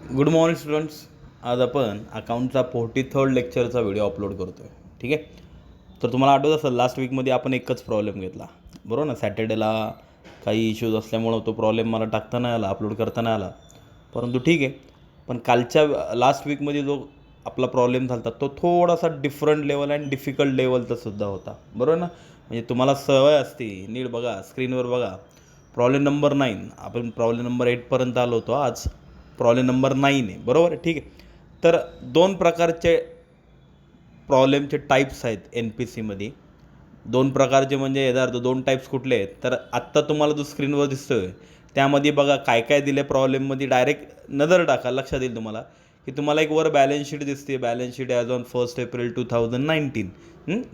Good morning students. आज आपण अकाउंटचा 43rd लेक्चरचा व्हिडिओ अपलोड करतो आहे. ठीक आहे. तर तुम्हाला आठवत असेल लास्ट वीकमध्ये आपण एकच प्रॉब्लेम घेतला, बरोबर ना. सॅटर्डेला काही इश्यूज असल्यामुळं तो प्रॉब्लेम मला टाकता नाही आला, अपलोड करता नाही आला. परंतु ठीक आहे. पण कालच्या लास्ट वीकमध्ये जो आपला प्रॉब्लेम झाला तो थोडासा डिफरंट लेवल अँड डिफिकल्ट लेवलचा सुद्धा होता, बरोबर ना. म्हणजे तुम्हाला सवय असते, नीट बघा, स्क्रीनवर बघा. प्रॉब्लेम नंबर 9, आपण प्रॉब्लेम नंबर 8पर्यंत आलो होतो. आज प्रॉब्लेम नंबर 9 आहे, बरोबर आहे. ठीक आहे. तर दोन प्रकारचे प्रॉब्लेमचे टाईप्स आहेत एन पी सीमध्ये. दोन प्रकारचे म्हणजे यथार्थ दोन टाईप्स कुठले आहेत, तर आत्ता तुम्हाला जो स्क्रीनवर दिसतो आहे त्यामध्ये बघा काय काय दिले प्रॉब्लेममध्ये. डायरेक्ट नजर टाका, लक्षात येईल तुम्हाला की तुम्हाला एक वर बॅलन्स शीट दिसते. Balance sheet as on 1 April 2019.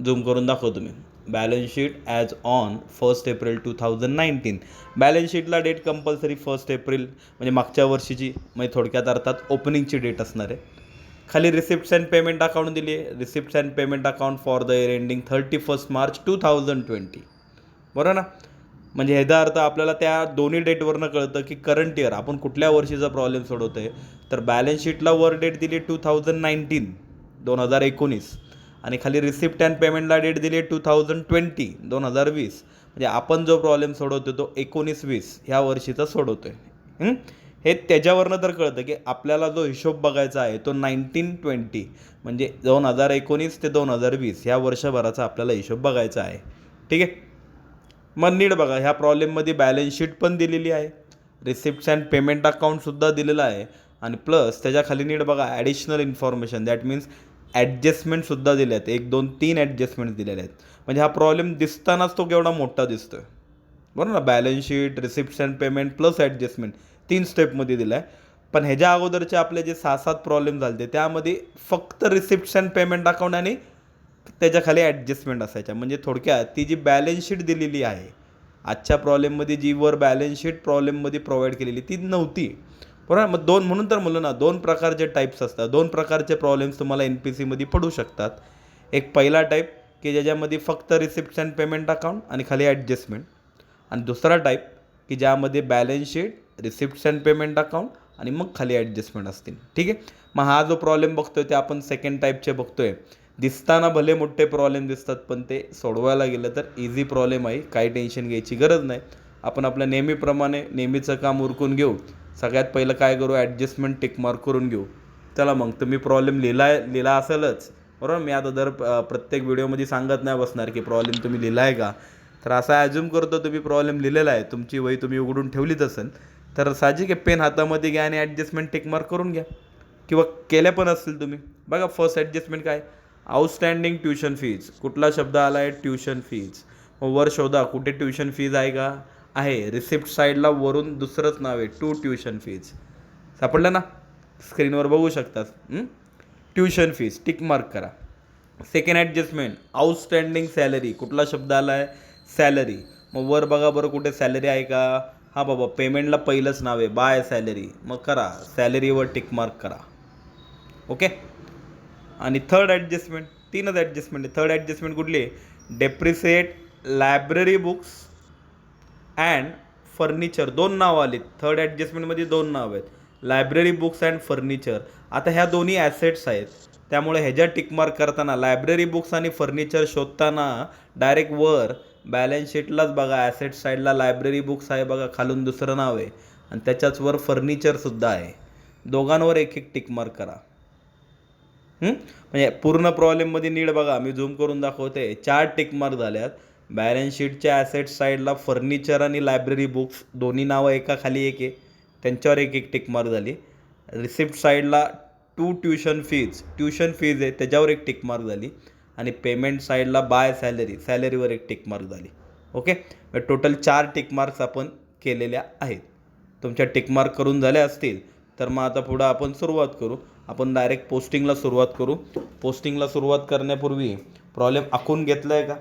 Zoom करून दाखवतो मी. Balance sheet as on 1 April 2019. Balance शीटला डेट कंपल्सरी 1 एप्रिल म्हणजे मागच्या वर्षीची, म्हणजे थोडक्यात अर्थात ओपनिंगची डेट असणार आहे. खाली रिसिप्ट्स अँड पेमेंट अकाउंट दिली आहे. Receipts and payment account for the year ending 31 March 2020. बरोबर ना. म्हणजे ह्याचा अर्थ आपल्याला त्या दोन्ही डेटवरनं कळतं की करंट इयर आपण कुठल्या वर्षीचा प्रॉब्लेम सोडवतो आहे. तर बॅलन्स शीटला वर डेट दिली 2019 2019 आणि खाली रिसिप्ट अँड पेमेंटला डेट दिली 2020 2020. म्हणजे आपण जो प्रॉब्लेम सोडवतो तो 19-20 ह्या वर्षीचा सोडवतो आहे. हे त्याच्यावरनं तर कळतं की आपल्याला जो हिशोब बघायचा आहे तो 1920 म्हणजे 2019 ते 2020 ह्या वर्षभराचा आपल्याला हिशोब बघायचा आहे. ठीक आहे. मग नीट बघा, ह्या प्रॉब्लेममध्ये बॅलन्स शीट पण दिलेली आहे, रिसिप्ट्स अँड पेमेंट अकाउंटसुद्धा दिलेलं आहे आणि प्लस त्याच्याखाली नीट बघा ॲडिशनल इन्फॉर्मेशन, दॅट मीन्स ॲडजस्टमेंटसुद्धा दिले आहेत. 1 2 3 ॲडजस्टमेंट दिलेले आहेत. म्हणजे हा प्रॉब्लेम दिसतानाच तो केवढा मोठा दिसतो आहे, बरोबर ना. Balance sheet, receipts and payment plus adjustment 3 स्टेपमध्ये दिलं आहे. पण ह्याच्या अगोदरचे आपले जे 6-7 प्रॉब्लेम झाले त्यामध्ये फक्त रिसिप्ट्स अँड पेमेंट अकाउंट आणि त्याच्याखाली ॲडजस्टमेंट असायच्या. म्हणजे थोडक्यात ती जी बॅलन्स शीट दिलेली आहे आजच्या प्रॉब्लेममध्ये, जी वर बॅलन्स शीट प्रॉब्लेममध्ये प्रोव्हाइड केलेली ती नव्हती, बरोबर. मग म्हणून तर म्हणलं ना, दोन प्रकारचे टाईप्स असतात, दोन प्रकारचे प्रॉब्लेम्स तुम्हाला एन पी सीमध्ये पडू शकतात. एक पहिला टाईप की ज्याच्यामध्ये फक्त रिसिप्ट्स अँड पेमेंट अकाउंट आणि खाली ॲडजस्टमेंट, आणि दुसरा टाईप की ज्यामध्ये balance sheet, receipts and payment account आणि मग खाली ॲडजस्टमेंट असतील. ठीक आहे. मग हा जो प्रॉब्लेम बघतोय ते आपण सेकंड टाईपचे बघतोय. दिसताना भले मोठे प्रॉब्लेम दिसतात पण ते सोडवायला गेलं तर इझी प्रॉब्लेम आहे, काही टेन्शन घ्यायची गरज नाही. आपण आपल्या नेहमीप्रमाणे नेहमीचं काम उरकून घेऊ. सगळ्यात पहिलं काय करू, ॲडजस्टमेंट टिक मार्क करून घेऊ. चला मग, तुम्ही प्रॉब्लेम लिहिला असेलच, बरोबर. मी आता प्रत्येक व्हिडिओमध्ये सांगत नाही बसणार की प्रॉब्लेम तुम्ही लिहिला आहे का. तर असा ॲज्युम करतो तुम्ही प्रॉब्लेम लिहिलेला आहे, तुमची वही तुम्ही उघडून ठेवलीच असेल, तर साहजिक आहे पेन हातामध्ये घ्या आणि ॲडजस्टमेंट टिक मार्क करून घ्या. किंवा केल्या पण असतील तुम्ही. बघा फर्स्ट ॲडजस्टमेंट काय, आउटस्टँडिंग ट्युशन फीज. कुठला शब्द आला आहे, ट्युशन फीज. वर शोधा कुठे ट्युशन फीज आहे का, आहे. रिसिप्ट साईडला वरून दुसरंच नाव आहे, टू ट्युशन फीज. सापडलं ना, स्क्रीनवर बघू शकतात. ट्युशन फीज टिक मार्क करा. Second adjustment outstanding salary. कुठला शब्द आला आहे, सॅलरी. मग वर बघा बरं कुठे सॅलरी आहे का. हां बाबा, पेमेंटला पहिलंच नाव आहे बाय सॅलरी, मग करा सॅलरीवर टिक मार्क करा. ओके. आणि थर्ड ॲडजस्टमेंट, 3च ॲडजस्टमेंट आहे. थर्ड ॲडजस्टमेंट कुठली आहे, depreciate library books and furniture. 2 नावं आलीत थर्ड ॲडजस्टमेंटमध्ये, 2 नावं आहेत, लायब्ररी बुक्स अँड फर्निचर. आता ह्या दोन्ही ॲसेट्स आहेत, त्यामुळे ह्याच्या टिकमार्क करताना लायब्ररी बुक्स आणि फर्निचर शोधताना डायरेक्ट वर बॅलन्स शीटलाच बघा, ॲसेट साईडला लायब्ररी बुक्स आहे बघा, खालून दुसरं नाव आहे आणि त्याच्याच वर फर्निचरसुद्धा आहे. दोघांवर एक एक टिकमार्क करा. म्हणजे पूर्ण प्रॉब्लेममध्ये नीट बघा, मी झूम करून दाखवते. 4 टिकमार्क झाल्यात. बॅलन्स शीटच्या ॲसेट साईडला फर्निचर आणि लायब्ररी बुक्स दोन्ही नावं एका खाली एक आहे, त्यांच्यावर एक एक टिकमार्क झाली. रिसिप्ट साईडला 2 ट्युशन फीज आहे त्याच्यावर एक टिकमार्क झाली आणि पेमेंट साईडला बाय सॅलरीवर एक टिकमार्क झाली. ओके. टोटल 4 टिकमार्क्स आपण केलेल्या आहेत. तुमच्या टिकमार्क करून झाल्या असतील तर मग आता पुढं आपण सुरुवात करू. आपण डायरेक्ट पोस्टिंगला सुरुवात करू. पोस्टिंगला सुरुवात करण्यापूर्वी प्रॉब्लेम आखून घेतलं आहे का.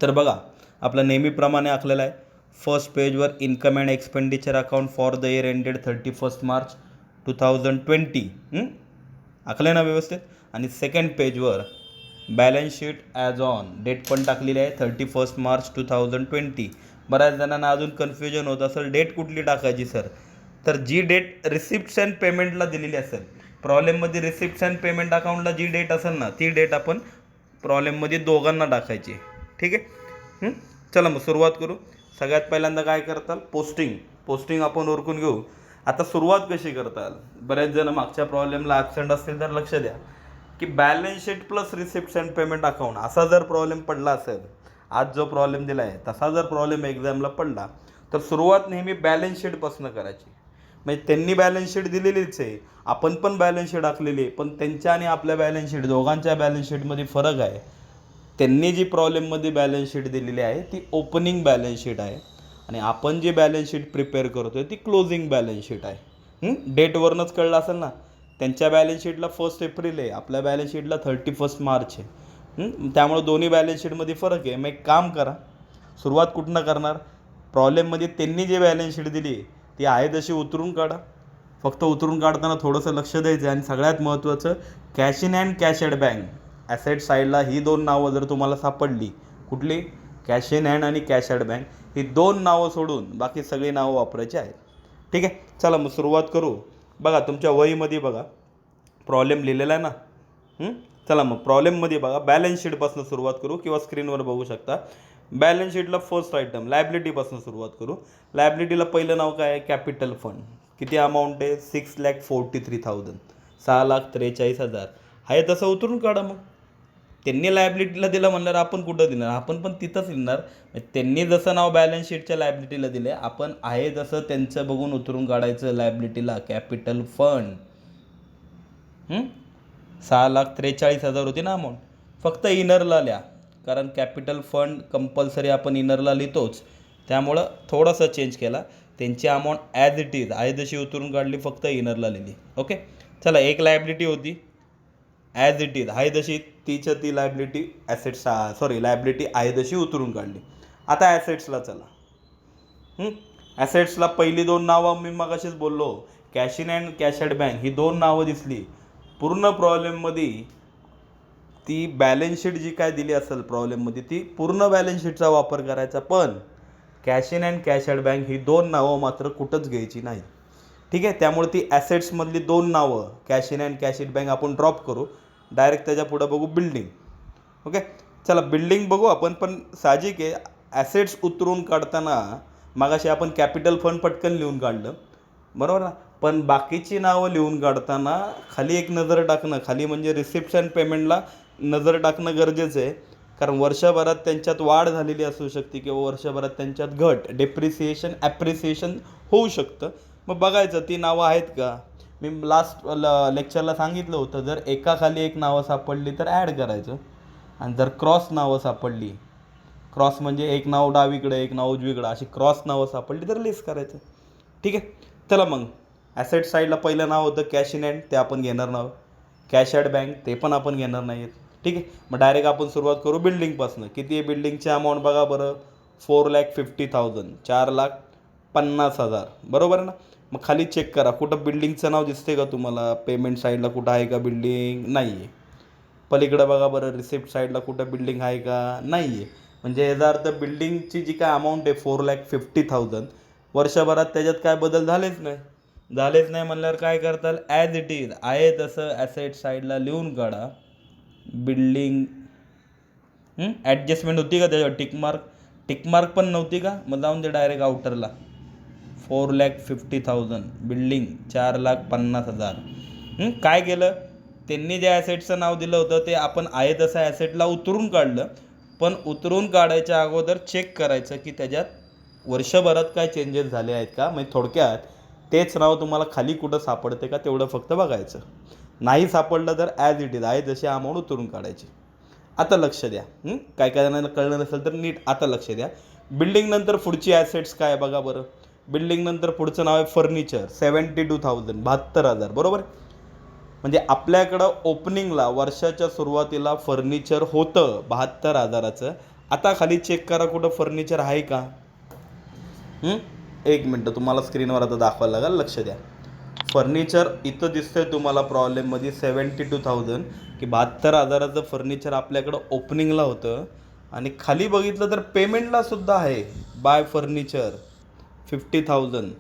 तर बघा, आपलं नेहमीप्रमाणे आखलेलं आहे. फर्स्ट पेजवर income and expenditure account for the year ended 31 March 2020 आखलं ना व्यवस्थित. आणि सेकंड पेजवर balance sheet as on date पण टाकलेली आहे 31 मार्च 2020. बऱ्याच जणांना अजून कन्फ्युजन होत असेल डेट कुठली टाकायची सर. तर जी डेट रिसिप्ट अँड पेमेंटला दिलेली असेल, प्रॉब्लेममध्ये रिसिप्ट अँड पेमेंट अकाउंटला जी डेट असेल ना, ती डेट आपण प्रॉब्लेममध्ये दोघांना टाकायची. ठीक आहे. चला मग सुरुवात करू. सगळ्यात पहिल्यांदा काय करताल, पोस्टिंग आपण ओळखून घेऊ. आता सुरुवात कशी करताल, बरेच जण मागच्या प्रॉब्लेमला ॲबसेंट असतील तर लक्ष द्या की balance sheet plus receipt and payment account असा जर प्रॉब्लेम पडला असेल, आज जो प्रॉब्लेम दिला आहे तसा जर प्रॉब्लेम एक्झामला पडला, तर सुरुवात नेहमी बॅलन्स शीटपासून करायची. म्हणजे त्यांनी बॅलन्स शीट दिलेलीच आहे, आपण पण बॅलन्स शीट आखलेली आहे, पण त्यांच्या आणि आपल्या बॅलन्स शीट दोघांच्या बॅलन्स शीटमध्ये फरक आहे. त्यांनी जी प्रॉब्लेममध्ये बॅलन्स शीट दिलेली आहे ती ओपनिंग बॅलन्स शीट आहे, आणि आपण जी बॅलन्स शीट प्रिपेअर करतो आहे ती क्लोजिंग बॅलन्स शीट आहे. डेटवरूनच कळलं असेल ना, त्यांच्या बॅलन्स शीटला 1 एप्रिल आहे, आपल्या बॅलन्स शीटला 31 मार्च आहे. त्यामुळे दोन्ही बॅलन्स शीटमध्ये फरक आहे. मग एक काम करा, सुरुवात कुठनं करणार, प्रॉब्लेममध्ये त्यांनी जी बॅलन्स शीट दिली ती आहे तशी उतरून काढा. फक्त उतरून काढताना थोडंसं लक्ष द्यायचं. आणि सगळ्यात महत्त्वाचं, cash in and cash at bank asset साईडला ही 2 नावं जर तुम्हाला सापडली, कुठली, कॅश इन हँड आणि कॅश ॲट बँक, ही 2 नावं सोडून बाकी सगळी नावं वापरायची आहेत. ठीक आहे. चला मग सुरुवात करू. बघा तुमच्या वहीमध्ये बघा प्रॉब्लेम लिहिलेला आहे ना. चला मग प्रॉब्लेममध्ये बघा, बॅलन्स शीटपासून सुरुवात करू किंवा स्क्रीनवर बघू शकता. बॅलन्स शीटला फर्स्ट आयटम लायबिलिटीपासून सुरुवात करू. लायबिलिटीला पहिलं नाव काय आहे, कॅपिटल फंड. किती अमाऊंट आहे, 6,43,000, 6,43,000 आहे. तसं उतरून काढा. मग त्यांनी लायबिलिटीला दिलं म्हणल्यावर आपण कुठं दिलं, आपण पण तिथंच लिहिणार. त्यांनी जसं नाव बॅलन्स शीटच्या लायबिलिटीला दिले, आपण आहे जसं त्यांचं बघून उतरून काढायचं लायबिलिटीला. कॅपिटल फंड 6,43,000 होती ना अमाऊंट. फक्त इनरला लिहा, कारण कॅपिटल फंड कंपल्सरी आपण इनरला लिहितोच, त्यामुळं थोडंसं चेंज केला. त्यांची अमाऊंट ॲज इट इज आहे जशी उतरून काढली, फक्त इनरला लिहिली. ओके. चला, एक लायबिलिटी होती ॲज इट इज आहे जशी, तीच्या ती लायबिलिटी लायबिलिटी आहे जशी उतरून काढली. आता ॲसेट्सला चला. ॲसेट्सला पहिली 2 नावं मी मगाशीच बोललो, cash in and cash at bank, ही 2 नावं दिसली. पूर्ण प्रॉब्लेममध्ये ती बॅलन्स शीट जी काय दिली असेल प्रॉब्लेममध्ये, ती पूर्ण बॅलन्स शीटचा वापर करायचा. पण cash in and cash at bank ही 2 नावं मात्र कुठंच घ्यायची नाही. ठीक आहे. त्यामुळे ती ॲसेट्समधली 2 नावं cash in and cash at bank आपण ड्रॉप करू. डायरेक्ट त्याच्या पुढं बघू बिल्डिंग. ओके. चला बिल्डिंग बघू आपण, पण साहजिक आहे ॲसेट्स उतरून काढताना मगाशी आपण कॅपिटल फंड पटकन लिहून काढलं, बरोबर ना. पण बाकीची नावं लिहून काढताना खाली एक नजर टाकणं, खाली म्हणजे रिसिप्ट अँड पेमेंटला नजर टाकणं गरजेचं आहे. कारण वर्षभरात त्यांच्यात वाढ झालेली असू शकते किंवा वर्षभरात त्यांच्यात घट, डेप्रिसिएशन, ॲप्रिसिएशन होऊ शकतं. मग बघायचं ती नावं आहेत का. मी लास्ट लेक्चरला सांगितलं होतं, जर एकाखाली एक नावं सापडली तर ॲड करायचं, आणि जर क्रॉस नावं सापडली, क्रॉस म्हणजे एक नाव डावीकडे एक नाव उजवीकडं, अशी क्रॉस नावं सापडली तर लिस्ट करायचं. ठीक आहे. चला मग ॲसेट साईडला पहिलं नाव होतं कॅश इन हँड, ते आपण घेणार नाव. कॅश ॲट बँक ते पण आपण घेणार नाही आहेत. ठीक आहे. मग डायरेक्ट आपण सुरुवात करू बिल्डिंगपासून. किती आहे बिल्डिंगची अमाऊंट बघा बरं, 4,50,000, 4,50,000, बरोबर आहे ना. मग खाली चेक करा कुठं बिल्डिंगचं नाव दिसते का तुम्हाला, पेमेंट साईडला कुठं आहे का बिल्डिंग, नाही आहे. पलीकडं बघा बरं, रिसिप्ट साईडला कुठं बिल्डिंग आहे का, नाही आहे. म्हणजे याचा अर्थ बिल्डिंगची जी काय अमाऊंट आहे 4,50,000, वर्षभरात त्याच्यात काय बदल झालेच नाही म्हणल्यावर काय करताल, ॲज इट इज आहे तसं ॲसेट साईडला लिहून काढा. बिल्डिंग ॲडजस्टमेंट होती का त्याच्यावर, टिकमार्क पण नव्हती का, मग जाऊन दे डायरेक्ट आउटरला. 4,50,000 बिल्डिंग, 4,50,000. काय केलं त्यांनी, ज्या ॲसेटचं नाव दिलं होतं ते आपण आहे तसं ॲसेटला उतरून काढलं. पण उतरून काढायच्या अगोदर चेक करायचं की त्याच्यात वर्षभरात काय चेंजेस झाले आहेत का. म्हणजे थोडक्यात तेच नाव तुम्हाला खाली कुठं सापडते का तेवढं फक्त बघायचं. नाही सापडलं तर ॲज इट इज आहे जशी अमाऊंट उतरून काढायची. आता लक्ष द्या, काय काय जणांना कळलं नसेल तर नीट आता लक्ष द्या. बिल्डिंग नंतर पुढची ॲसेट्स काय बघा बरं. बिल्डिंग नंतर पुढचं नाव आहे फर्निचर, 72,000, 72,000, बरोबर. म्हणजे आपल्याकडं ओपनिंगला वर्षाच्या सुरुवातीला फर्निचर होतं 72,000चं. आता खाली चेक करा कुठं फर्निचर आहे का. एक मिनटं, तुम्हाला स्क्रीनवर आता दाखवायला लागेल, लक्ष द्या. फर्निचर इथं दिसतंय तुम्हाला प्रॉब्लेममध्ये 72,000, की 72,000चं फर्निचर आपल्याकडं ओपनिंगला होतं. आणि खाली बघितलं तर पेमेंटला सुद्धा आहे बाय फर्निचर 50,000.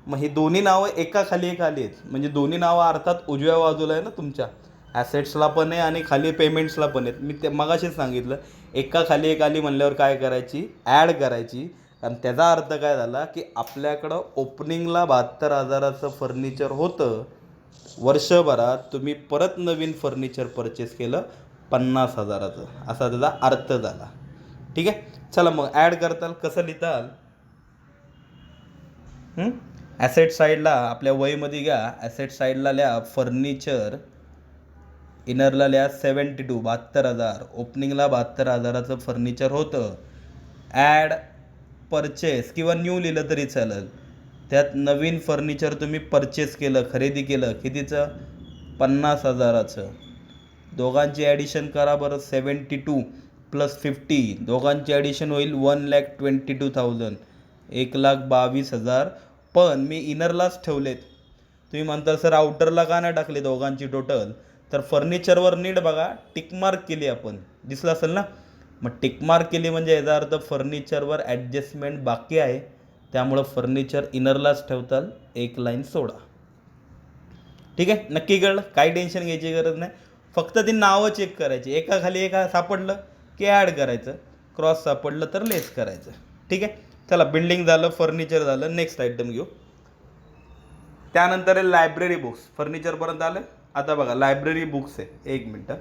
मग ही दोन्ही नावं एका खाली एक आली आहेत, म्हणजे दोन्ही नावं अर्थात उजव्या बाजूला आहे ना तुमच्या, ॲसेट्सला पण आहे आणि खाली पेमेंट्सला पण आहेत. मी ते मगाशीच सांगितलं, एका खाली एक आली म्हणल्यावर काय करायची, ॲड करायची. आणि त्याचा अर्थ काय झाला की आपल्याकडं ओपनिंगला 72,000चं फर्निचर होतं, वर्षभरात तुम्ही परत नवीन फर्निचर परचेस केलं 50,000चं, असा त्याचा अर्थ झाला. ठीक आहे, चला मग ॲड करताल कसं लिहिताल. ॲसेट साईडला आपल्या वहीमध्ये घ्या, ॲसेट साईडला लिहा फर्निचर, इनरला लिहा 72 72,000, ओपनिंगला 72,000चं फर्निचर होतं. ॲड परचेस किंवा न्यू लिहिलं तरी चालेल, त्यात नवीन फर्निचर तुम्ही परचेस केलं, खरेदी केलं, कितीचं, 50,000चं. दोघांची ॲडिशन करा बरं, 72 + 50, दोघांची ॲडिशन होईल 1,22,000, 1,22,000. पण मी इनरलाच ठेवलेत. तुम्ही म्हणता सर आउटरला का नाही टाकले दोघांची टोटल, तर फर्निचरवर नीट बघा, टिकमार्क केली आपण, दिसलं असेल ना. मग टिकमार्क केली म्हणजे याचा अर्थ फर्निचरवर ॲडजस्टमेंट बाकी आहे, त्यामुळं फर्निचर इनरलाच ठेवताल, एक लाईन सोडा. ठीक आहे, नक्की कळलं, काही टेन्शन घ्यायची गरज नाही. फक्त ती नावं चेक करायची, एका खाली एका सापडलं की ॲड करायचं, क्रॉस सापडलं तर लेस करायचं. ठीक आहे, चला बिल्डिंग झालं, फर्निचर झालं, नेक्स्ट आयटम घेऊ. त्यानंतर आहे लायब्ररी बुक्स. फर्निचरपर्यंत आलं, आता बघा लायब्ररी बुक्स आहे. एक मिनटं,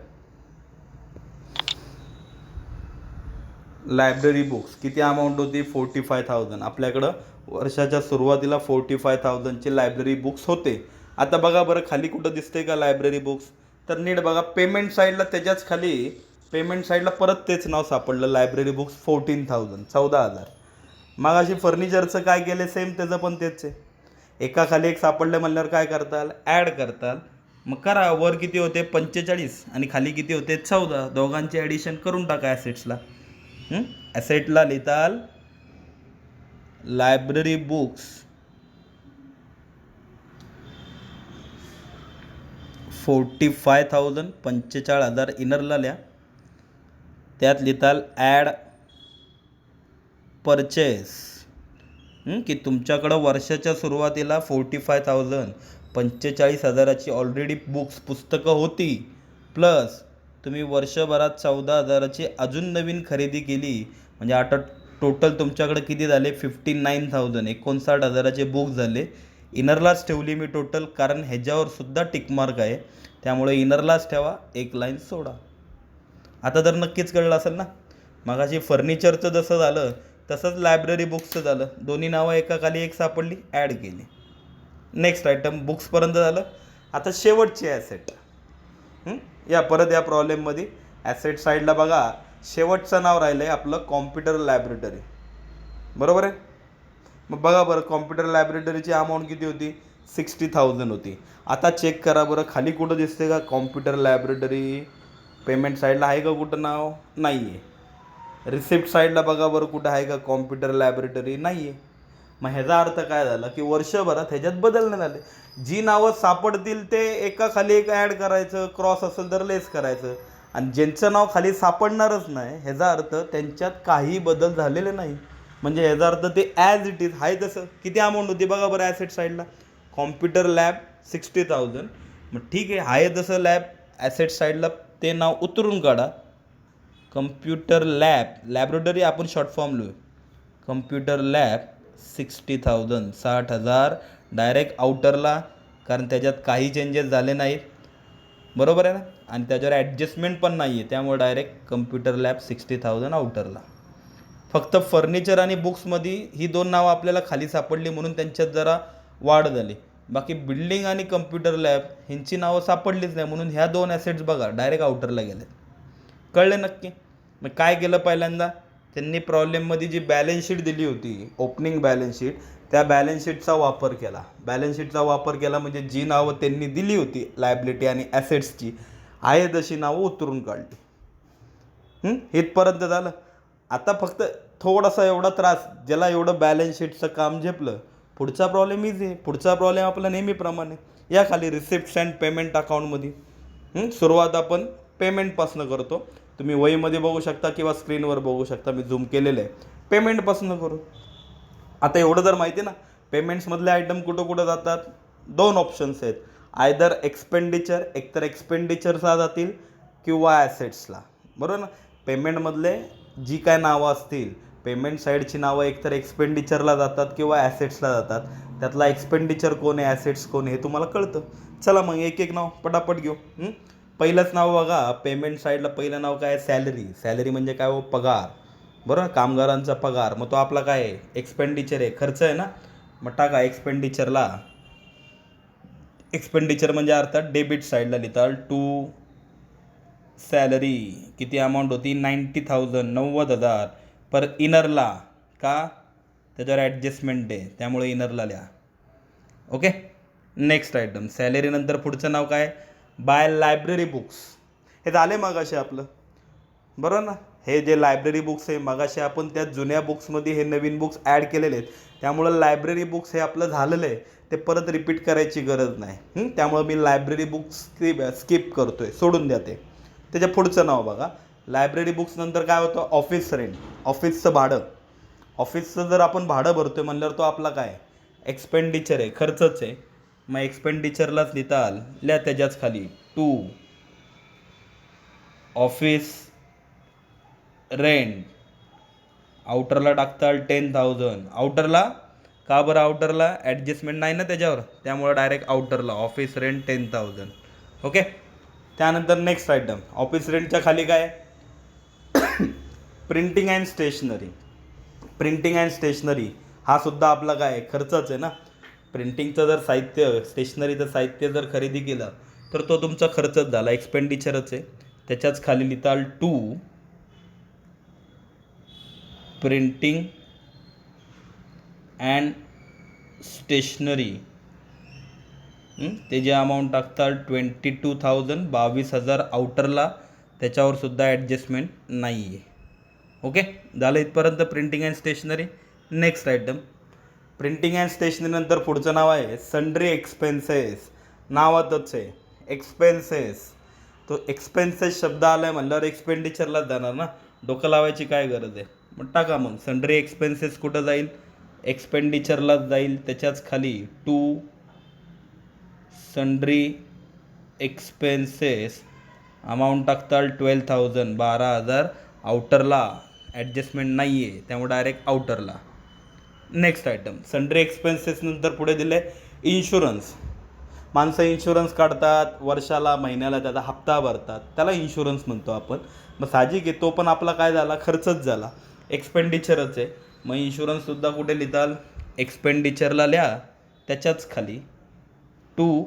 लायब्ररी बुक्स किती अमाऊंट होती, 45,000. आपल्याकडं वर्षाच्या सुरुवातीला 45,000चे लायब्ररी बुक्स होते. आता बघा बरं खाली कुठं दिसते का लायब्ररी बुक्स, तर नीट बघा पेमेंट साईडला, त्याच्याच खाली पेमेंट साईडला परत तेच नाव सापडलं, लायब्ररी बुक्स 14,000, 14,000. मग अशी फर्निचरचं काय केलं, सेम त्याचं पण तेच आहे, एका खाली एक सापडलं म्हणल्यावर काय करताल, ॲड करताल. मग करा, वर किती होते 45 आणि खाली किती होते 14, दोघांचे ॲडिशन करून टाका ॲसेट्सला. ॲसेटला लिहिताल लायब्ररी बुक्स 45,000, 45,000 इनरला लिहा. त्यात लिहिताल ॲड परचेस, की तुमच्याकडं वर्षाच्या सुरुवातीला 45,000, 45,000ची ऑलरेडी बुक्स पुस्तकं होती, प्लस तुम्ही वर्षभरात 14,000ची अजून नवीन खरेदी केली, म्हणजे आता टोटल तुमच्याकडे किती झाले, 59,000, 59,000चे बुक झाले. इनरलाच ठेवली मी टोटल, कारण ह्याच्यावर सुद्धा टिकमार्क आहे, त्यामुळे इनरलाच ठेवा, एक लाईन सोडा. आता तर नक्कीच कळलं असेल ना. मगाशी फर्निचरचं जसं झालं तसंच लायब्ररी बुक्सचं झालं, दोन्ही नावं एका खाली एक सापडली, ॲड केली. नेक्स्ट आयटम बुक्सपर्यंत झालं. आता शेवटची ॲसेट. या परत या प्रॉब्लेममध्ये ॲसेट साईडला बघा, शेवटचं नाव राहिलं आहे आपलं कॉम्प्युटर लॅबोरेटरी, बरोबर आहे. मग बघा बरं कॉम्प्युटर लॅबोरेटरीची अमाऊंट किती होती, 60,000 होती. आता चेक करा बरं खाली कुठं दिसते का कॉम्प्युटर लॅबोरेटरी, पेमेंट साईडला आहे का कुठं नाव, नाही आहे. रिसिप्ट साईडला बघा बरं कुठं आहे का कॉम्प्युटर लॅबोरेटरी, नाही आहे. मग ह्याचा अर्थ काय झाला की वर्षभरात ह्याच्यात बदल नाही झाले, जी नावं सापडतील ते एका खाली एक ॲड करायचं, क्रॉस असेल तर लेस करायचं, आणि ज्यांचं नाव खाली सापडणारच नाही ह्याचा अर्थ त्यांच्यात काही बदल झालेले नाही, म्हणजे ह्याचा अर्थ ते ॲज इट इज आहे तसं. किती अमाऊंट होती बघा बरं ॲसेट साईडला, कॉम्प्युटर लॅब 60,000. मग ठीक आहे तसं लॅब ॲसेट साईडला ते नाव उतरून काढा, कम्प्युटर लॅब, लॅबोरेटरी आपण शॉर्ट फॉर्म लिहू, कम्प्युटर लॅब 60,000, 60,000 डायरेक्ट आउटरला, कारण त्याच्यात काही चेंजेस झाले नाहीत, बरोबर आहे ना, आणि त्याच्यावर ॲडजस्टमेंट पण नाही आहे, त्यामुळे डायरेक्ट कम्प्युटर लॅब 60,000 आउटरला. फक्त फर्निचर आणि बुक्समध्ये ही दोन नावं आपल्याला खाली सापडली म्हणून त्यांच्यात जरा वाढ झाली, बाकी बिल्डिंग आणि कम्प्युटर लॅब ह्यांची नावं सापडलीच नाही, म्हणून ह्या दोन ॲसेट्स बघा डायरेक्ट आउटरला गेले. कळले नक्की. मग काय केलं, पहिल्यांदा त्यांनी प्रॉब्लेममध्ये जी बॅलन्स शीट दिली होती, ओपनिंग बॅलन्स शीट, त्या बॅलन्स शीटचा वापर केला. बॅलन्स शीटचा वापर केला म्हणजे जी नावं त्यांनी दिली होती लायबिलिटी आणि ॲसेट्सची आहे तशी नावं उतरून काढली. इथपर्यंत झालं. आता फक्त थोडासा एवढा त्रास, ज्याला एवढं बॅलन्स शीटचं काम झेपलं, पुढचा प्रॉब्लेम इझी आहे. पुढचा प्रॉब्लेम आपला नेहमीप्रमाणे या खाली रिसिप्ट्स अँड पेमेंट अकाउंटमध्ये. सुरुवात आपण पेमेंटपासून करतो. तुम्ही वहीमध्ये बघू शकता किंवा स्क्रीनवर बघू शकता, मी झूम केलेलं आहे. पेमेंटपासून करू. आता एवढं जर माहिती आहे ना, पेमेंट्समधले आयटम कुठं कुठं जातात, 2 ऑप्शन्स आहेत. आयदर एक्सपेंडिचर, एकतर एक्सपेंडिचर्सला जातील किंवा ॲसेट्सला, बरोबर ना. पेमेंटमधले जी काय नावं असतील, पेमेंट साईडची नावं एकतर एक्सपेंडिचरला जातात किंवा ॲसेट्सला जातात. त्यातला एक्सपेंडिचर कोण आहे, ॲसेट्स कोण आहे हे तुम्हाला कळतं. चला मग एक एक नाव पटापट घेऊ. पहिलंच नाव बघा, पेमेंट साईडला पहिलं नाव काय आहे, सॅलरी. सॅलरी म्हणजे काय हो, पगार, बरोबर, कामगारांचा पगार. मग तो आपला काय आहे, एक्सपेंडिचर आहे, खर्च आहे ना. मग टाका एक्सपेंडिचरला. एक्सपेंडिचर म्हणजे अर्थात डेबिट साईडला लिहिताल टू सॅलरी. किती अमाऊंट होती, 90,000, 90,000 पर इनरला. का, त्याच्यावर ॲडजस्टमेंट आहे त्यामुळे इनरला लिहा. ओके. नेक्स्ट आयटम, सॅलरीनंतर पुढचं नाव काय, बाय लायब्ररी बुक्स. हे झाले मगाशी आपलं, बरोबर ना. हे जे लायब्ररी बुक्स आहे मगाशी आपण त्या जुन्या बुक्समध्ये हे नवीन बुक्स ॲड केलेले आहेत, त्यामुळं लायब्ररी बुक्स हे आपलं झालेलं आहे, ते परत रिपीट करायची गरज नाही. त्यामुळं मी लायब्ररी बुक्स स्किप करतो आहे, सोडून द्या ते. त्याच्या पुढचं नाव बघा, लायब्ररी बुक्स नंतर काय होतं, ऑफिस रेंट. ऑफिसचं भाडं. ऑफिसचं जर आपण भाडं भरतो आहे म्हणल्यावर तो आपला काय, एक्सपेंडिचर आहे, खर्चच आहे. मग एक्सपेंडिचरलाच लिहिताल, लिहा त्याच्याच खाली टू ऑफिस रेंट. आउटरला टाकताल 10,000. आउटरला का बरं, आउटरला ॲडजस्टमेंट नाही ना त्याच्यावर, त्यामुळं डायरेक्ट आउटरला ऑफिस रेंट 10,000. ओके. त्यानंतर नेक्स्ट आयटम, ऑफिस रेंटच्या खाली काय, printing and stationery. Printing and stationery हा सुद्धा आपला काय, खर्चच आहे ना. प्रिंटिंगचं जर साहित्य, स्टेशनरीचं साहित्य जर खरेदी केलं तर तो तुमचा खर्चच झाला, एक्सपेंडिचरच आहे. त्याच्याच खाली लिहिताल टू प्रिंटिंग अँड स्टेशनरी. ते जे अमाऊंट टाकताल 22,000, 22,000 आउटरला, त्याच्यावर सुद्धा ॲडजस्टमेंट नाही आहे. ओके, झालं इथपर्यंत printing and stationery. Next item, printing and stationery नंतर पुढचं नाव आहे सन्ड्री एक्सपेन्सेस. नावातच आहे एक्सपेन्सेस. तो एक्सपेन्सेस शब्द आला आहे म्हणल्यावर एक्सपेंडिचरलाच जाणार ना, डोकं लावायची काय गरज आहे. मग टाका मग, सन्ड्री एक्सपेन्सेस कुठं जाईल, एक्सपेंडिचरलाच जाईल. त्याच्याच खाली टू सन्ड्री एक्सपेन्सेस. अमाऊंट टाकताल 12,000, 12,000 आउटरला, ॲडजस्टमेंट नाही आहे त्यामुळे डायरेक्ट आउटरला. नेक्स्ट आयटम, सन्ड्री एक्सपेन्सेस नंतर पुढे दिले इन्शुरन्स. माणसं इन्शुरन्स काढतात वर्षाला, महिन्याला, त्याचा हप्ता भरतात, त्याला इन्शुरन्स म्हणतो आपण. मग साहजिक आहे तो पण आपला काय झाला, खर्चच झाला, एक्सपेंडिचरच आहे. मग इन्शुरन्ससुद्धा कुठे लिहिताल, एक्सपेंडिचरला लिहा. त्याच्याच खाली टू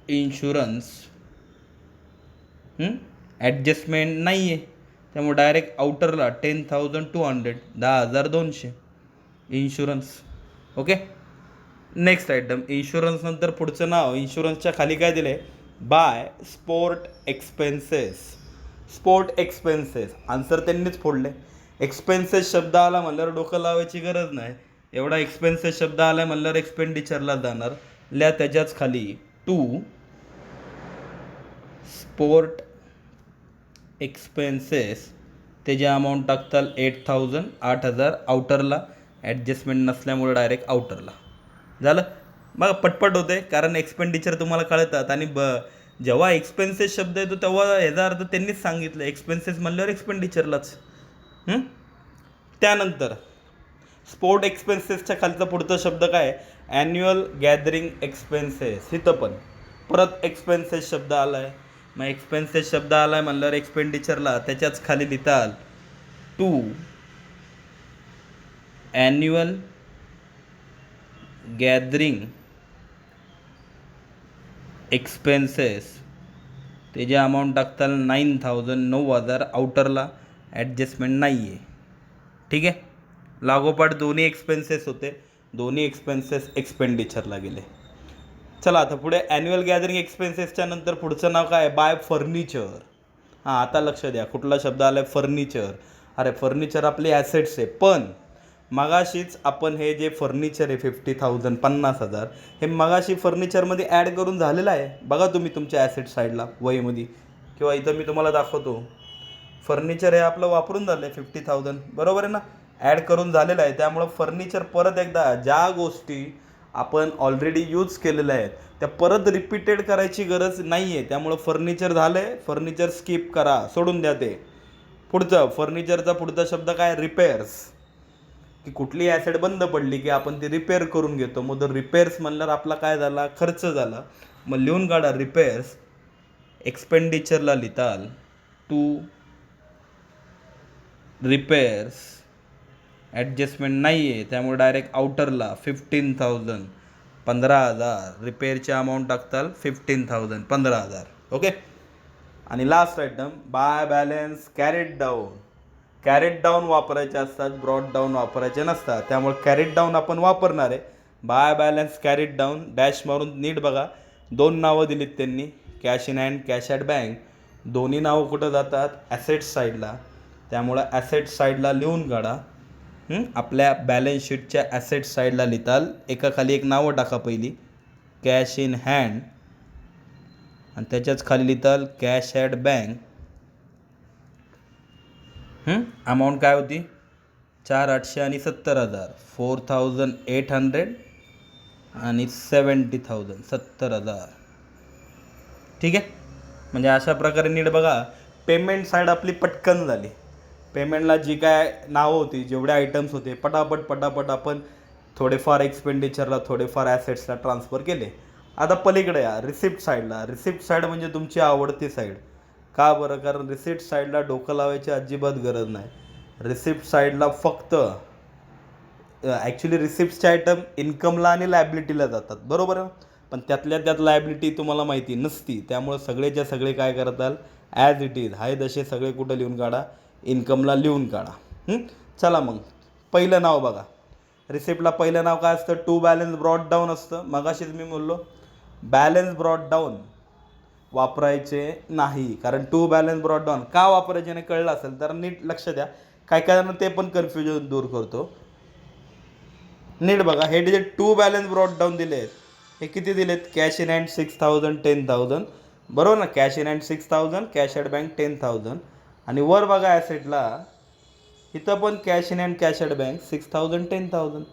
इन्शुरन्स. ॲडजस्टमेंट नाही आहे त्यामुळे डायरेक्ट आउटरला 10,200, 10,200 insurance. Okay. Next item, insurance नंतर पुढचं नाव, इन्शुरन्सच्या खाली काय दिलं आहे, by sport expenses. Sport expenses answer त्यांनीच फोडले. एक्सपेन्सेस शब्द आला म्हणल्यावर डोकं लावायची गरज नाही. एवढा एक्सपेन्सेस शब्द आला आहे म्हणल्यावर एक्सपेंडिचरला जाणार, लिहा त्याच्याच खाली टू स्पोर्ट एक्सपेन्सेस. ते जे अमाऊंट टाकताल 8,000, 8,000 आउटरला, ॲडजस्टमेंट नसल्यामुळे डायरेक्ट आउटरला. झालं. मग पटपट होते कारण एक्सपेंडिचर तुम्हाला कळतात. आणि जेव्हा एक्सपेन्सेस शब्द येतो तेव्हा ह्याचा अर्थ त्यांनीच सांगितलं, एक्सपेन्सेस म्हणल्यावर एक्सपेंडिचरलाच. त्यानंतर स्पोर्ट एक्सपेन्सेसच्या खालचा पुढचा शब्द काय, ॲन्युअल गॅदरिंग एक्सपेन्सेस. इथं पण परत एक्सपेन्सेस शब्द आला आहे. मग एक्सपेन्सेस शब्द आला आहे म्हणल्यावर एक्सपेंडिचरला, त्याच्याच खाली लिहिताल टू ॲन्युअल गॅदरिंग एक्सपेन्सेस. ते जे अमाऊंट टाकताल 9,000, 9,000 आउटरला, ॲडजस्टमेंट नाही आहे. ठीक आहे. लागोपाठ दोन्ही एक्सपेन्सेस होते, दोन्ही एक्सपेन्सेस एक्सपेंडिचरला गेले. चला आता पुढे ॲन्युअल गॅदरिंग एक्सपेन्सेसच्या नंतर पुढचं नाव काय, बाय फर्निचर. हां, आता लक्ष द्या, कुठला शब्द आला आहे, फर्निचर. अरे फर्निचर आपली ॲसेट्स आहे, पण मगाशीच आपण हे जे फर्निचर आहे 50,000, 50,000 हे मगाशी फर्निचरमध्ये ॲड करून झालेलं आहे. बघा तुम्ही तुमच्या ॲसेट साईडला वहीमध्ये, किंवा इथं मी तुम्हाला दाखवतो. फर्निचर हे आपलं वापरून झालं आहे 50,000, बरोबर आहे ना. ॲड करून झालेलं आहे. त्यामुळं फर्निचर परत एकदा ज्या गोष्टी आपण ऑलरेडी यूज केलेल्या आहेत त्या परत रिपीटेड करायची गरज नाही आहे. त्यामुळं फर्निचर झालं आहे, फर्निचर स्किप करा, सोडून द्या ते. पुढचं फर्निचरचा पुढचा शब्द काय? रिपेअर्स. की कुठली ॲसेट बंद पडली की आपण ती रिपेअर करून घेतो. मग जर रिपेअर्स म्हणल्यावर आपला काय झाला? खर्च झाला. मग लिहून काढा रिपेअर्स. एक्सपेंडिचरला लिहिताल टू रिपेअर्स. ॲडजस्टमेंट नाही आहे त्यामुळे डायरेक्ट आउटरला 15,000 15,000 रिपेअरची अमाऊंट टाकताल 15,000 15,000. ओके. आणि last item by balance carried down. Carried down वापरायचे असतात, ब्रॉड डाऊन वापरायचे नसतात. त्यामुळे कॅरेट डाऊन आपण वापरणार आहे. By balance carried down dash मारून नीट बघा. 2 नावं दिलीत त्यांनी, cash in hand, cash at bank. दोन्ही नावं कुठं जातात? ॲसेट साईडला. त्यामुळं ॲसेट साईडला लिहून काढा. आपल्या बॅलन्स शीटच्या ॲसेट साईडला लिहिताल एकाखाली एक नावं टाका. पहिली कॅश इन हँड आणि त्याच्याच खाली लिहिताल कॅश ॲट बँक. अमाऊंट काय होती? 4,800 आणि 70,000. 4,800 आणि 70,000 70,000. ठीक आहे. म्हणजे अशा प्रकारे नीट बघा. पेमेंट साईड आपली पटकन झाली. पेमेंटला जी काय नावं होती, जेवढे आयटम्स होते, पटापट आपण थोडेफार एक्सपेंडिचरला, थोडेफार ॲसेट्सला ट्रान्सफर केले. आता पलीकडे या रिसिप्ट साईडला. रिसिप्ट साईड म्हणजे तुमची आवडती साईड. का बरं? कारण रिसिप्ट साईडला डोकं लावायची अजिबात गरज नाही. रिसिप्ट साईडला फक्त ॲक्च्युली रिसिप्टचे आयटम इन्कमला आणि लायबिलिटीला जातात, बरोबर आहे. पण त्यातल्या त्यात लायबिलिटी तुम्हाला माहिती नसती. त्यामुळे सगळेच्या सगळे काय करताल? ॲज इट इज हाय तसे सगळे कुठं लिहून काढा? इन्कमला लिहून काढा. चला मग पहिलं नाव बघा. रिसिप्टला पहिलं नाव काय असतं? टू बॅलन्स ब्रॉड डाऊन असतं. मगाशीच मी बोललो बॅलन्स ब्रॉड डाऊन वापरायचे नाही. कारण टू बॅलन्स ब्रॉड डाऊन का वापरायचे नाही कळलं असेल तर नीट लक्ष द्या. काय काय जण ते पण कन्फ्युजन दूर करतो. नीट बघा. हे जे टू बॅलन्स ब्रॉड डाऊन दिले आहेत हे किती दिलेत? कॅश इन हँड 6,000 10,000, बरोबर ना. Cash in hand 6,000, cash at bank 10,000. आणि वर बघा ॲसेटला इथं पण cash in hand, cash at bank 6,000 10,000.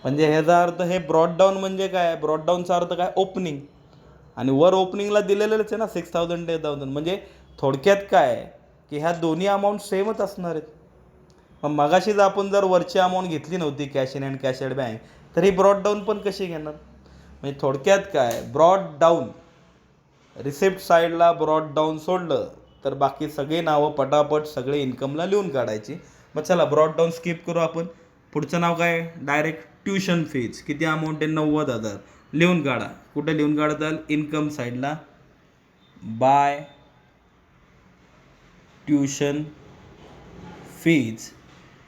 म्हणजे ह्याचा अर्थ हे ब्रॉड डाऊन म्हणजे काय? ब्रॉड डाऊनचा अर्थ काय? ओपनिंग. आणि वर ओपनिंगला दिलेलंच आहे ना 6,000 10,000. म्हणजे थोडक्यात काय की ह्या दोन्ही अमाऊंट सेमच असणार आहेत. मग मगाशीच आपण जर वरची अमाऊंट घेतली नव्हती cash in hand, cash at bank, तर ही ब्रॉड डाऊन पण कशी घेणार? म्हणजे थोडक्यात काय? ब्रॉड डाऊन रिसिप्ट साईडला ब्रॉड डाऊन सोडलं तर बाकी सगळी नावं पटापट सगळे इन्कमला लिहून काढायची. मग चला ब्रॉड डाऊन स्किप करू आपण. पुढचं नाव काय? Direct tuition fees. किती अमाऊंट आहे? 90,000. लिहून काढा. कुठे लिहून काढताल? इन्कम साईडला बाय ट्युशन फीज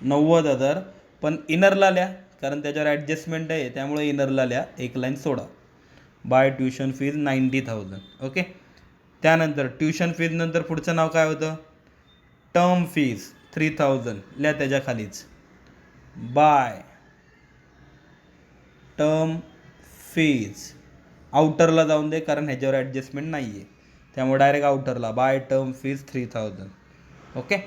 90,000. पण इनरला लिहा कारण त्याच्यावर ॲडजस्टमेंट आहे त्यामुळे इनरला लिहा. एक लाईन सोडा. By tuition fees 90,000. ओके. त्यानंतर ट्युशन फीज नंतर पुढचं नाव काय होतं? Term fees 3,000. लिहा त्याच्या खालीच बाय टर्म फीज. आउटरला जाऊन दे कारण ह्याच्यावर ॲडजस्टमेंट नाही आहे त्यामुळे डायरेक्ट आउटरला बाय टर्म फीज 3,000. ओके.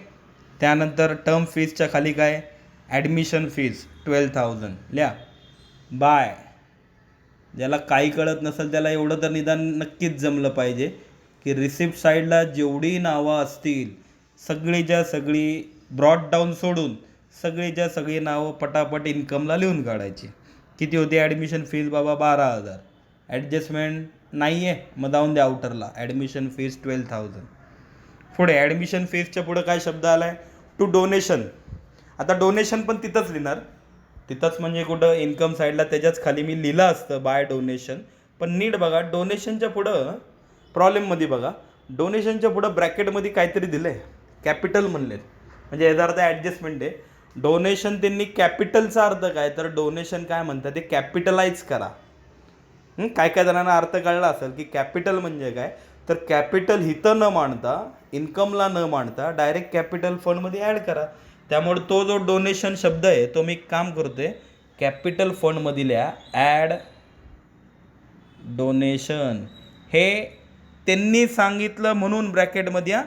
त्यानंतर टर्म फीजच्या खाली काय? Admission fees 12,000. लिहा बाय. ज्याला काही कळत नसेल त्याला एवढं तर निदान नक्कीच जमलं पाहिजे की रिसिप्ट साईडला जेवढी नावं असतील सगळीच्या सगळी ब्रॉड डाऊन सोडून सगळीच्या सगळी नावं पटापट इन्कमला लिहून काढायची. किती होती ॲडमिशन फीज? बाबा 12,000. ॲडजस्टमेंट नाही आहे मग जाऊन द्या आउटरला. Admission fees 12,000. पुढे ॲडमिशन फीजच्या पुढं काय शब्द आला आहे? To donation. आता डोनेशन पण तिथंच लिहिणार. तिथंच म्हणजे कुठं? इन्कम साईडला. त्याच्याच खाली मी लिहिलं असतं बाय डोनेशन. पण नीट बघा डोनेशनच्या पुढं प्रॉब्लेममध्ये बघा डोनेशनच्या पुढं ब्रॅकेटमध्ये काहीतरी दिलं आहे. कॅपिटल म्हणलेत. म्हणजे याचा अर्थ ॲडजस्टमेंट आहे. डोनेशन त्यांनी कॅपिटलचा अर्थ काय? तर डोनेशन काय म्हणतात? ते कॅपिटलाइज करा. काय काय जणांना अर्थ कळला असेल की कॅपिटल म्हणजे काय? तर कॅपिटल हिथं न मांडता, इन्कमला न मांडता डायरेक्ट कॅपिटल फंडमध्ये ॲड करा. त्यामुळे तो जो डोनेशन शब्द आहे तो मी काम करतोय कॅपिटल फंडमध्ये लिहा ॲड डोनेशन. हे त्यांनी सांगितलं म्हणून ब्रॅकेटमध्ये.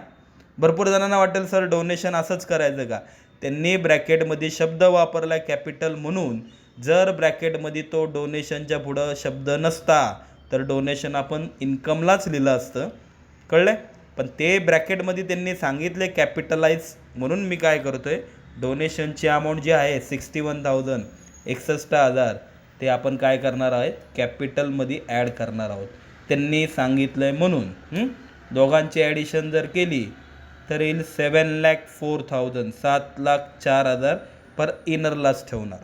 भरपूर जणांना वाटेल सर डोनेशन असंच करायचं का? त्यांनी ब्रॅकेटमध्ये शब्द वापरला कॅपिटल म्हणून. जर ब्रॅकेटमध्ये तो डोनेशनच्या पुढं शब्द नसता तर डोनेशन आपण इन्कमलाच लिहिलं असतं. कळलं? पण ते ब्रॅकेटमध्ये त्यांनी सांगितले कॅपिटलाइज, म्हणून मी काय करतोय, डोनेशनची अमाऊंट जी आहे 61,000 61,000 ते आपण काय करणार आहोत, कॅपिटलमध्ये ॲड करणार आहोत. त्यांनी सांगितलं आहे म्हणून. दोघांची ॲडिशन जर केली तर येईल 7,04,000 7,04,000 पर इनरलाच ठेवणार.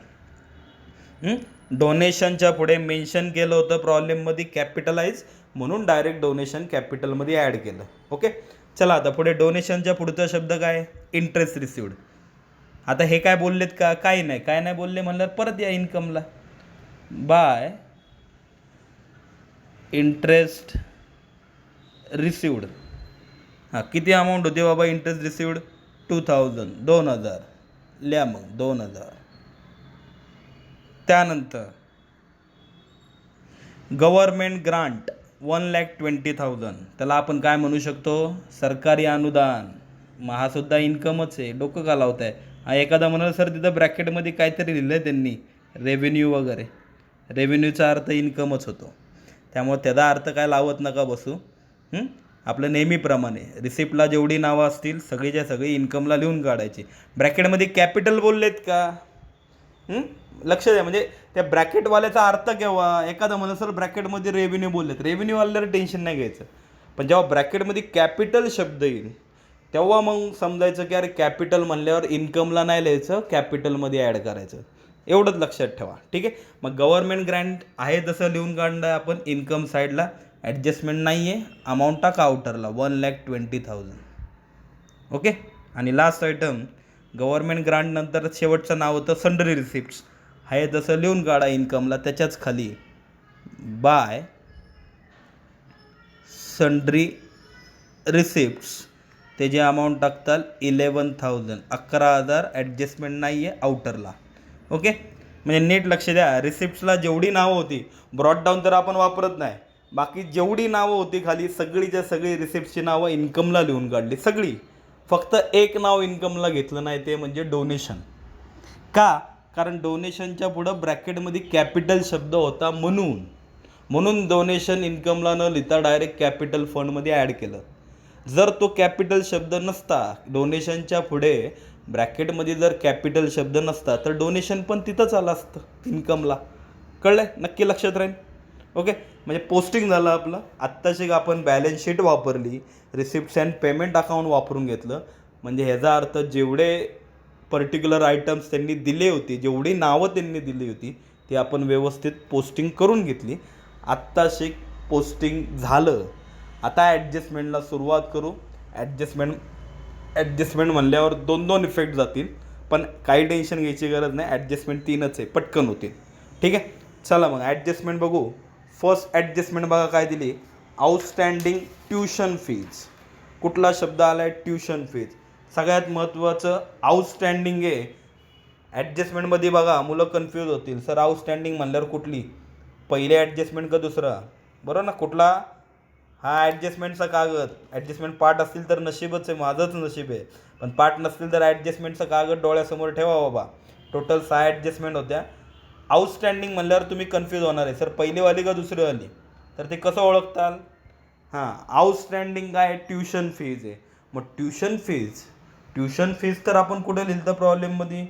डोनेशनच्या पुढे मेन्शन केलं होतं प्रॉब्लेममध्ये कॅपिटलाइज, म्हणून डायरेक्ट डोनेशन कॅपिटलमध्ये ॲड केलं. ओके, चला आता पुढे डोनेशनच्या पुढचा शब्द काय, इंटरेस्ट रिसिव्ड. आता हे काय बोललेत का, काय नाही बोलले म्हणल्यावर परत या इन्कमला. Bye interest received. हां, किती अमाऊंट होते बाबा इंटरेस्ट रिसिव्ड, 2,000 2,000 लिहा मग 2,000. त्यानंतर गव्हर्मेंट ग्रांट 1,20,000, त्याला आपण काय म्हणू शकतो, सरकारी अनुदान. मग हा सुद्धा इन्कमच आहे, डोकं का लावताय. हा एखादा म्हणाल सर तिथं ब्रॅकेटमध्ये काहीतरी लिहिलं आहे त्यांनी रेव्हेन्यू वगैरे, रेव्हेन्यूचा अर्थ इन्कमच होतो, त्यामुळे त्याचा अर्थ काय लावत नका बसू. आपलं नेहमीप्रमाणे रिसिप्टला जेवढी नावं असतील सगळीच्या सगळी इन्कमला लिहून काढायची. ब्रॅकेटमध्ये कॅपिटल बोललेत का, लक्ष द्या. म्हणजे त्या ब्रॅकेटवाल्याचा अर्थ केव्हा, एखादा म्हणून सर ब्रॅकेटमध्ये रेव्हेन्यू बोललेत, रेव्हेन्यू वाल्याला टेन्शन नाही घ्यायचं. पण जेव्हा ब्रॅकेटमध्ये कॅपिटल शब्द येईल तेव्हा मग समजायचं की अरे कॅपिटल म्हणल्यावर इन्कमला नाही लिहायचं, कॅपिटलमध्ये ॲड करायचं. एवढंच लक्षात ठेवा. ठीक आहे. मग गव्हर्मेंट ग्रँट आहे तसं लिहून काढणं आहे आपण इन्कम साईडला, ॲडजस्टमेंट नाही आहे, अमाऊंट टाका आउटरला 1,20,000. ओके. आणि लास्ट आयटम गव्हर्मेंट ग्रांट नंतर शेवटचं नाव होतं सन्ड्री रिसिप्ट्स, आहे तसं लिहून काढा इन्कमला, त्याच्याच खाली बाय सन्ड्री रिसिप्ट्स त्याची अमाऊंट टाकताल 11,000 11,000, ॲडजस्टमेंट नाही आहे आउटरला. ओके. म्हणजे नीट लक्ष द्या, रिसिप्ट्सला जेवढी नावं होती, ब्रॉड डाऊन तर आपण वापरत नाही, बाकी जेवढी नावं होती खाली सगळीच्या सगळी रिसिप्टची नावं इन्कमला लिहून काढली सगळी. फक्त एक नाव इन्कमला घेतलं नाही, ते म्हणजे डोनेशन. का, कारण डोनेशनच्या पुढं ब्रॅकेटमध्ये कॅपिटल शब्द होता म्हणून डोनेशन इन्कमला न लिहिता डायरेक्ट कॅपिटल फंडमध्ये ॲड केलं. जर तो कॅपिटल शब्द नसता, डोनेशनच्या पुढे ब्रॅकेटमध्ये जर कॅपिटल शब्द नसता तर डोनेशन पण तिथंच आलं असतं इन्कमला. कळलं? नक्की लक्षात राहील. ओके. म्हणजे पोस्टिंग झालं आपलं. आत्ताशी आपण बॅलन्स शीट वापरली, रिसिप्ट्स अँड पेमेंट अकाउंट वापरून घेतलं. म्हणजे ह्याचा अर्थ जेवढे पर्टिक्युलर आयटम्स त्यांनी दिले होते, जेवढी नावं त्यांनी दिली होती ती आपण व्यवस्थित पोस्टिंग करून घेतली. आत्ताशी पोस्टिंग झालं. आता ॲडजस्टमेंटला सुरुवात करू. ॲडजस्टमेंट म्हणल्यावर 2 इफेक्ट जातील, पण काही टेन्शन घ्यायची गरज नाही, ॲडजस्टमेंट 3च आहे, पटकन होतील. ठीक आहे. चला मग ॲडजस्टमेंट बघू. फर्स्ट ॲडजस्टमेंट बघा काय दिली, आउटस्टँडिंग ट्युशन फीज. कुठला शब्द आला आहे, ट्युशन फीज. सगळ्यात महत्त्वाचं आउटस्टँडिंग आहे. ॲडजस्टमेंटमध्ये बघा मुलं कन्फ्यूज होतील, सर आउटस्टँडिंग म्हणल्यावर कुठली, पहिले ॲडजस्टमेंट का दुसरा, बरोबर ना, कुठला, हा ॲडजस्टमेंटचा कागद. ॲडजस्टमेंट पार्ट असतील तर नशीबच आहे, माझंच नशीब आहे, पण पार्ट नसतील तर ॲडजस्टमेंटचा कागद डोळ्यासमोर ठेवा बाबा. टोटल 6 ॲडजस्टमेंट होत्या. आउटस्टँडिंग म्हणल्यावर तुम्ही कन्फ्यूज होणार आहे, सर पहिलीवाली का दुसरीवाली, तर ते कसं ओळखताल. हां, आउटस्टँडिंग काय, ट्युशन फीज आहे. मग ट्युशन फीज तर आपण कुठे लिहिलं प्रॉब्लेममध्ये,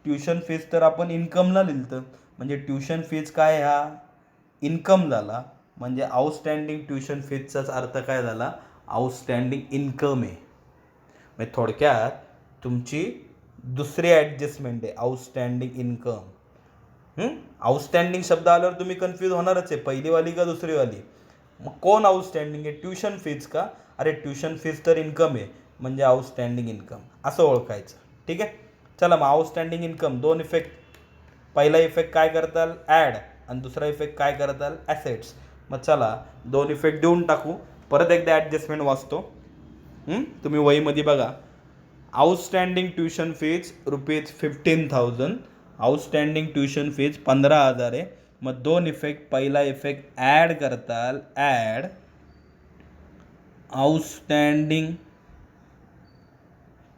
ट्युशन फीज तर आपण इन्कमला लिहिलं. म्हणजे ट्युशन फीज काय, हा इन्कम झाला. म्हणजे आउटस्टँडिंग ट्युशन फीजचाच अर्थ काय झाला, आउटस्टँडिंग इन्कम आहे. म्हणजे थोडक्यात तुमची दुसरी ॲडजस्टमेंट आहे आउटस्टँडिंग इन्कम. आउटस्टँडिंग शब्द आल्यावर तुम्ही कन्फ्यूज होणारच आहे, पहिलीवाली का दुसरीवाली. मग कोण आउटस्टँडिंग आहे, ट्युशन फीज का, अरे ट्युशन फीज तर इन्कम आहे, म्हणजे आउटस्टँडिंग इन्कम असं ओळखायचं. ठीक आहे. चला मग आउटस्टँडिंग इन्कम 2 इफेक्ट. पहिला इफेक्ट काय करताल, ॲड, आणि दुसरा इफेक्ट काय करताल, ॲसेट्स. मग चला 2 इफेक्ट देऊन टाकू. परत एकदा ॲडजस्टमेंट वाचतो. तुम्ही वहीमध्ये बघा. Outstanding tuition fees ₹15,000, outstanding tuition fees 15,000 आहे. मग 2 इफेक्ट. पहिला इफेक्ट ॲड करताल, ॲड आउटस्टँडिंग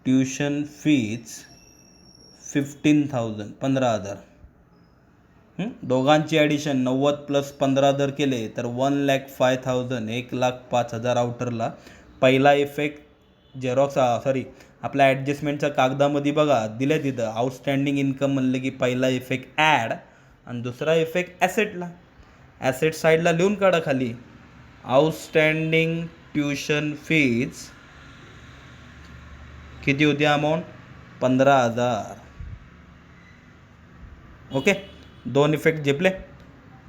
ट्युशन फीज 15,000 15,000. दोघांची ॲडिशन 90 प्लस 15,000 केले तर 1,05,000 1,05,000 आउटरला. पहिला इफेक्ट आपल्या ॲडजस्टमेंटच्या कागदामध्ये बघा दिले तिथं आउटस्टँडिंग इन्कम म्हणलं की पहिला इफेक्ट ॲड आणि दुसरा इफेक्ट ॲसेटला. ॲसेट साईडला लिहून काढा खाली आउटस्टँडिंग ट्युशन फीज किती होती अमाऊंट 15,000. ओके, दोन इफेक्ट झेपले.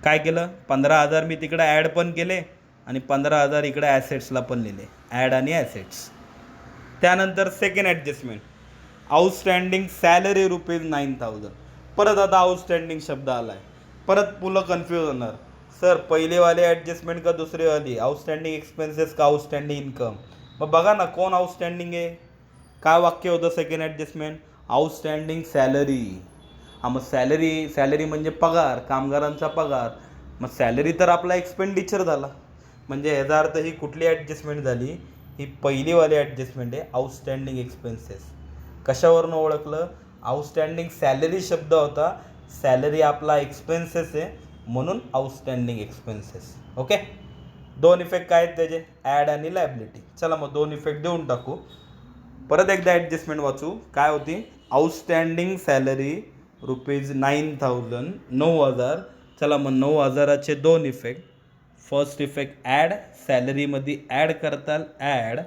काय केलं 15,000 मी तिकडे ॲड पण केले आणि 15,000 इकडे ॲसेट्सला पण लिहिले, ॲड आणि ॲसेट्स. त्यानंतर सेकंड ॲडजस्टमेंट आउटस्टँडिंग सॅलरी ₹9,000. परत आता आउटस्टँडिंग शब्द आला आहे. परत मुलं कन्फ्यूज होणार, सर पहिलेवाली ॲडजस्टमेंट का दुसरीवाली, आउटस्टँडिंग एक्सपेन्सेस का आउटस्टँडिंग इन्कम. मग बघा ना कोण आउटस्टँडिंग आहे. काय वाक्य होतं सेकंड ॲडजस्टमेंट आउटस्टँडिंग सॅलरी. मग सॅलरी म्हणजे पगार, कामगारांचा पगार. मग सॅलरी तर आपला एक्सपेंडिचर झाला. म्हणजे ह्याचा अर्थ ही कुठली ॲडजस्टमेंट झाली, ही पहिलीवाली ॲडजस्टमेंट आहे आउटस्टँडिंग एक्सपेन्सेस. कशावरनं ओळखलं, आउटस्टँडिंग सॅलरी शब्द होता, सॅलरी आपला एक्सपेन्सेस आहे म्हणून आउटस्टँडिंग एक्सपेन्सेस. ओके, दोन इफेक्ट काय आहेत त्याचे ॲड आणि लायबिलिटी. चला मग दोन इफेक्ट देऊन टाकू. परत एकदा ॲडजस्टमेंट वाचू. काय होती आउटस्टँडिंग सॅलरी ₹9,000 9,000. चला मग 9,000चे दोन इफेक्ट. फर्स्ट इफेक्ट ॲड, सॅलरीमध्ये ॲड करताल ॲड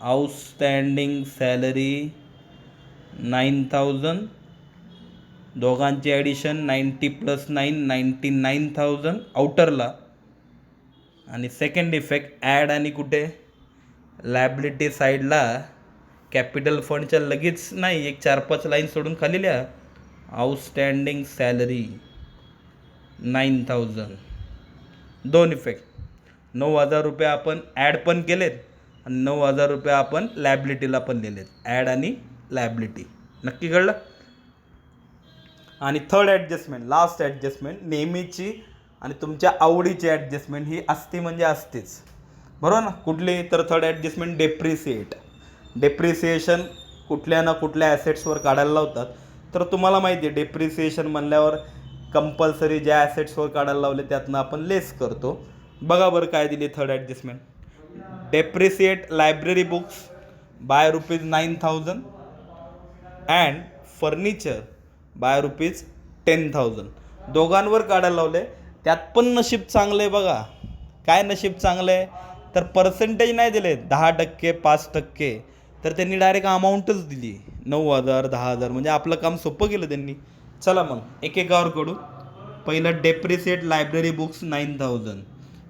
आउटस्टँडिंग सॅलरी 9,000. दोघांची ॲडिशन 90 प्लस 9 99,000 आउटरला. आणि सेकंड इफेक्ट ॲड आणि कुठे लायबिलिटी साईडला कॅपिटल फंडच्या लगेच नाही, एक 4-5 लाईन सोडून खाली लिहा आउटस्टँडिंग सॅलरी 9,000. दोन इफेक्ट 9,000 रुपये आपण ॲड पण केलेत आणि 9,000 रुपये आपण लायबिलिटीला पण लिहिलेत, ॲड आणि लायबिलिटी. नक्की कळलं. आणि थर्ड ॲडजस्टमेंट लास्ट ॲडजस्टमेंट नेहमीची आणि तुमच्या आवडीची ॲडजस्टमेंट ही असती म्हणजे असतेच, बरोबर ना. कुठली तर थर्ड ॲडजस्टमेंट डेप्रिसिएशन कुठल्या ना कुठल्या ॲसेट्सवर काढायला लावतात. तर तुम्हाला माहिती आहे डेप्रिसिएशन म्हणल्यावर कंपल्सरी ज्या ॲसेट्सवर काढायला लावले त्यातनं आपण लेस करतो. बघा बरं काय दिली third adjustment depreciate library books by ₹9,000 and furniture by ₹10,000. दोघांवर काढायला लावले. त्यात पण नशीब चांगलं आहे बघा. काय नशीब चांगलं आहे तर पर्सेंटेज नाही दिले 10% 5%, तर त्यांनी डायरेक्ट अमाऊंटच दिली 9,000 10,000. म्हणजे आपलं काम सोपं केलं त्यांनी. चला मग एकेकावर करू. पहिलं डेप्रिसिएट लायब्ररी बुक्स 9,000.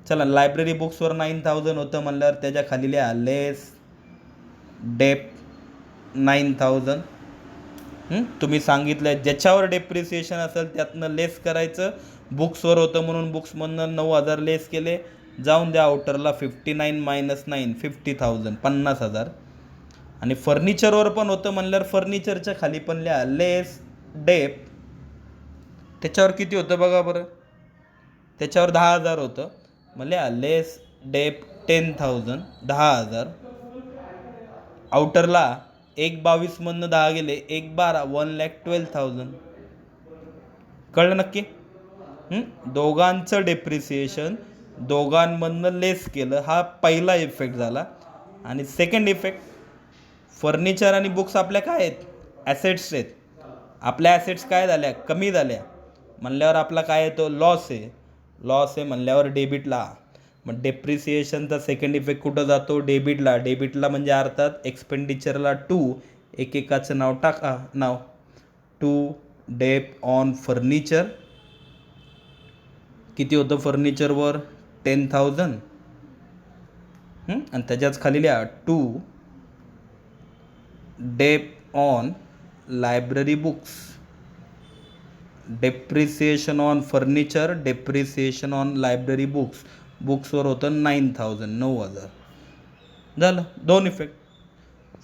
चला लायब्ररी बुक्सवर 9,000 होतं म्हणल्यावर त्याच्या खाली लिहा लेस डेप 9,000. तुम्ही सांगितलं ज्याच्यावर डेप्रिसिएशन असेल त्यातनं लेस करायचं. बुक्सवर होतं म्हणून बुक्समधनं 9,000 लेस केले. जाऊन द्या आउटरला 59 - 9 50,000 50,000. आणि फर्निचरवर पण होतं म्हणल्यावर फर्निचरच्या खाली पण लिहा लेस डेप. त्याच्यावर किती होतं बघा बरं, त्याच्यावर 10,000 होतं. मग लिहा लेस डेप 10,000 10,000. आउटरला 1,22 मधनं 10 गेले 1,12 1,12,000. कळलं नक्की. दोघांचं डेप्रिसिएशन दोघांमधनं लेस केलं, हा पहिला इफेक्ट झाला. आणि सेकंड इफेक्ट फर्निचर आणि बुक्स आपल्या काय आहेत ॲसेट्स आहेत. आपल्या ॲसेट्स काय झाल्या कमी झाल्या म्हणल्यावर आपला काय येतो लॉस आहे म्हणल्यावर डेबिटला. मग डेप्रिसिएशनचा सेकंड इफेक्ट कुठं जातो डेबिटला म्हणजे अर्थात एक्सपेंडिचरला 2 एकेकाचं नाव टाका. नाव 2 डेप ऑन फर्निचर. किती होतं फर्निचरवर 10,000. आणि त्याच्याच खाली लिहा 2 dep on library books. Depreciation on furniture depreciation on library बुक्सवर होतं 9,000 9,000. झालं दोन इफेक्ट.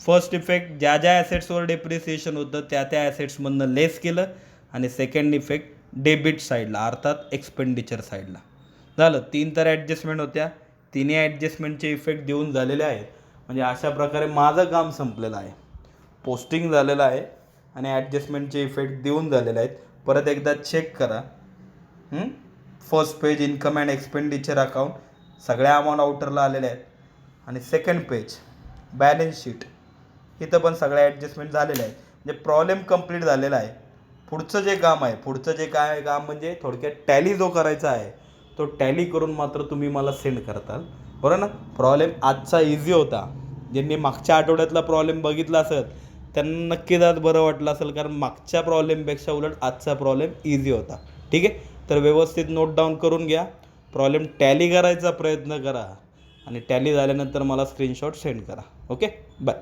फर्स्ट इफेक्ट ज्या ॲसेट्सवर डेप्रिसिएशन होतं त्या ॲसेट्समधनं लेस केलं. आणि सेकंड इफेक्ट डेबिट साईडला अर्थात एक्सपेंडिचर साईडला. झालं 3 तर ॲडजस्टमेंट होत्या. तिन्ही ॲडजस्टमेंटचे इफेक्ट देऊन झालेले आहेत. म्हणजे अशा प्रकारे माझं काम संपलेलं आहे, पोस्टिंग झालेलं आहे. आणि ॲडजस्टमेंटचे इफेक्ट देऊन झालेले आहेत. परत एकदा चेक करा. First page income and expenditure account सगळ्या अमाऊंट आउटरला आलेल्या आहेत. आणि सेकंड पेज बॅलन्स शीट इथं पण सगळ्या ॲडजस्टमेंट झालेल्या आहेत. म्हणजे प्रॉब्लेम कंप्लीट झालेला आहे. पुढचं जे काम आहे, पुढचं जे काय काम म्हणजे थोडक्यात टॅली जो करायचा आहे तो टॅली करून मात्र तुम्ही मला सेंड करताल, बरोबर ना. प्रॉब्लेम आजचा इझी होता. ज्यांनी मागच्या आठवड्यातला प्रॉब्लेम बघितला असेल त्यांना नक्कीच आज बरं वाटलं असेल, कारण मागच्या प्रॉब्लेमपेक्षा उलट आजचा प्रॉब्लेम इझी होता. ठीक आहे, तर व्यवस्थित नोट डाऊन करून घ्या. प्रॉब्लेम टॅली करायचा प्रयत्न करा आणि टॅली झाल्यानंतर मला स्क्रीनशॉट सेंड करा. Okay, bye.